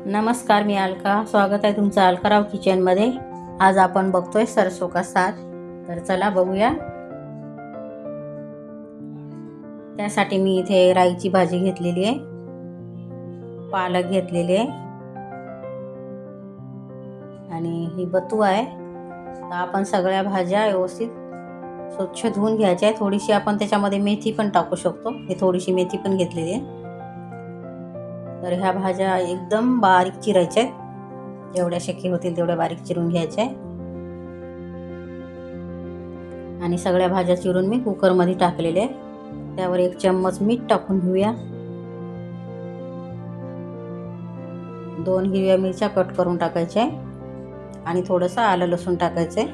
नमस्कार, मी अलका. स्वागत आहे तुमचं अलकाराव किचनमध्ये. आज आपण बघतोय सरसों का साग. तर चला बघूया. त्यासाठी मी इथे राईची भाजी घेतलेली आहे, पालक घेतलेली आहे आणि ही बथू आहे. तर आपण सगळ्या भाज्या व्यवस्थित स्वच्छ धुवून घ्यायच्या आहे. थोडीशी आपण त्याच्यामध्ये मेथी पण टाकू शकतो. मी थोडीशी मेथी पण घेतलेली आहे. तर ह्या भाज्या एकदम बारीक चिरायच्या आहेत, जेवढ्या शक्य होतील तेवढ्या बारीक चिरून घ्यायच्या आहे. आणि सगळ्या भाज्या चिरून मी कुकरमध्ये टाकलेल्या आहे. त्यावर 1 चम्मच मीठ टाकून घेऊया. 2 हिरव्या मिरच्या कट करून टाकायच्या आहे आणि थोडंसं आलं लसूण टाकायचं आहे.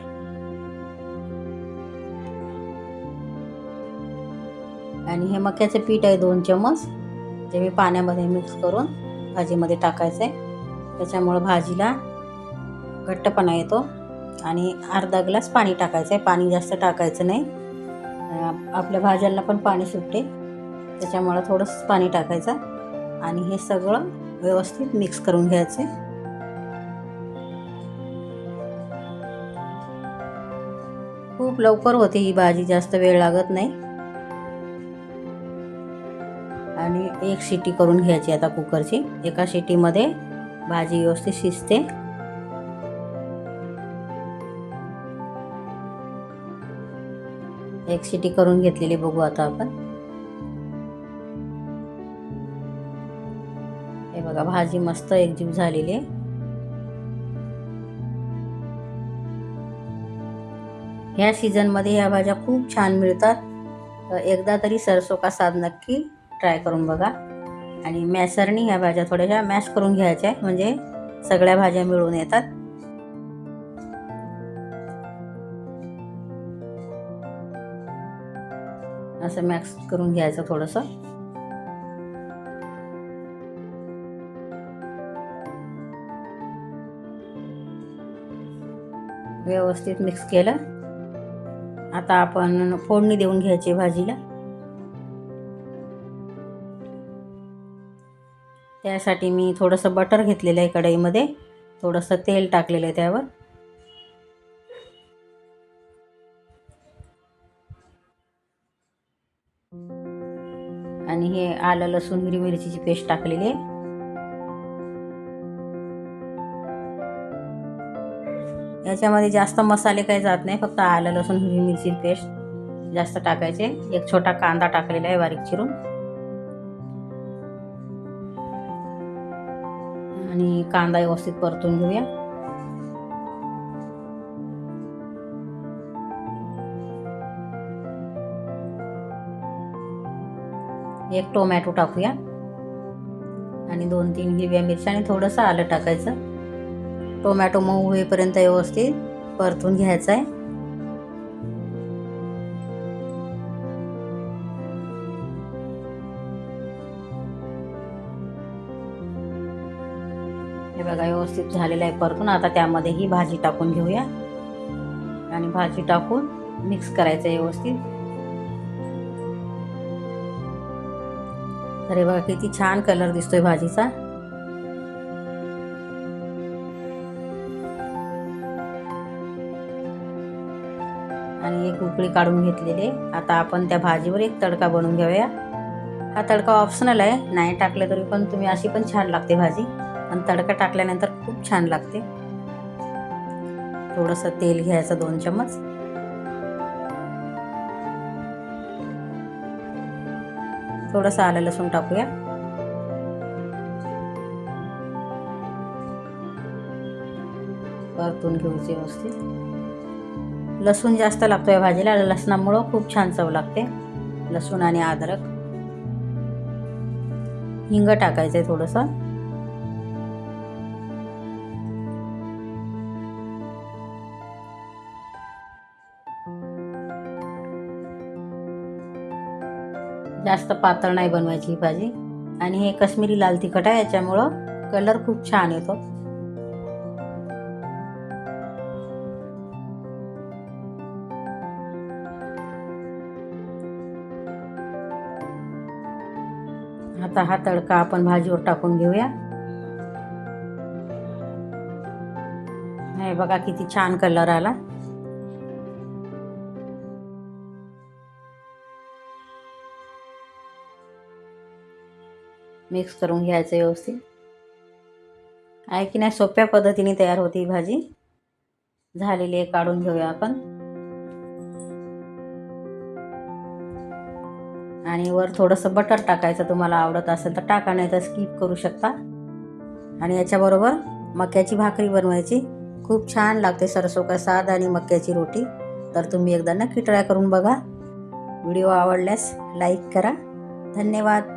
आणि हे मक्याचं पीठ आहे 2 चम्मच, जे मी पाण्यामध्ये मिक्स करून भाजीमध्ये टाकायचं आहे. त्याच्यामुळे भाजीला घट्टपणा येतो. आणि अर्धा ग्लास पाणी टाकायचं आहे. पाणी जास्त टाकायचं नाही, आपल्या भाज्यांना पण पाणी सुटते, त्याच्यामुळे थोडंसं पाणी टाकायचं आणि हे सगळं व्यवस्थित मिक्स करून घ्यायचं आहे. खूप लवकर होते ही भाजी, जास्त वेळ लागत नाही. आणि 1 शिटी करून घ्यायची आता कुकरची. एका शिटीमध्ये भाजी व्यवस्थित शिजते. एक शिटी करून घेतलेली, बघू आता आपण. हे बघा, भाजी मस्त एकजीव झालेली आहे. ह्या सीझनमध्ये ह्या भाज्या खूप छान मिळतात. तर एकदा तरी सरसों का साग नक्की ट्राय करून बघा. आणि मॅशरनी ह्या भाज्या थोड्याशा मॅश करून घ्यायच्या, म्हणजे सगळ्या भाज्या मिळून येतात. असं मॅक्स करून घ्यायचं थोडंसं. व्यवस्थित मिक्स केलं. आता आपण फोडणी देऊन घ्यायची भाजीला. त्यासाठी मी थोडंसं बटर घेतलेलं आहे कढईमध्ये, थोडंसं तेल टाकलेलं आहे त्यावर. आणि हे आलं लसूण हिरवी मिरचीची पेस्ट टाकलेली आहे. याच्यामध्ये जास्त मसाले काही जात नाही, फक्त आलं लसूण हिरवी मिरची पेस्ट जास्त टाकायचे. 1 छोटा कांदा टाकलेला आहे बारीक चिरून. आणि कांदा व्यवस्थित परतून घेऊया. एक टोमॅटो टाकूया आणि 2-3 हिरव्या मिरच्या आणि थोडंसं आलं टाकायचं. टोमॅटो मऊ होईपर्यंत व्यवस्थित परतून घ्यायचं आहे. हे बघा, व्यवस्थित झालेलं आहे परतून. आता त्यामध्ये ही भाजी टाकून घेऊया आणि भाजी टाकून मिक्स करायचं व्यवस्थित. तर हे बघा, किती छान कलर दिसतोय भाजीचा. आणि एक उकळी काढून घेतलेली. आता आपण त्या भाजीवर एक तडका बनवून घेऊया. हा तडका ऑप्शनल आहे, नाही टाकलं तरी पण तुम्ही अशी पण छान लागते भाजी. आणि तडका टाकल्यानंतर खूप छान लागते. थोडंसं तेल घ्यायचं 2 चम्मच. थोडंसं आलं लसूण टाकूया. परतून घेऊचे व्यवस्थित. लसूण जास्त लागतो या भाजीला, लसणामुळं खूप छान चव लागते. लसूण आणि अद्रक. हिंग टाकायचं आहे थोडंसं. जास्त पातळ नाही बनवायची ही भाजी. आणि हे काश्मीरी लाल तिखट आहे, याच्यामुळं कलर खूप छान येतो. आता हा तडका आपण भाजीवर टाकून घेऊया. हे बघा किती छान कलर आला. मिक्स करून घ्यायचं व्यवस्थित. आहे की नाही, सोप्या पद्धतीने तयार होती ही भाजी. झालेली आहे, काढून घेऊया आपण. आणि वर थोडंसं बटर टाकायचं, तुम्हाला आवडत असेल तर टाका, नाही तर स्किप करू शकता. आणि याच्याबरोबर मक्याची भाकरी बनवायची. खूप छान लागते सरसों का साग आणि मक्याची रोटी. तर तुम्ही एकदा नक्की ट्राय करून बघा. व्हिडिओ आवडल्यास लाईक करा. धन्यवाद.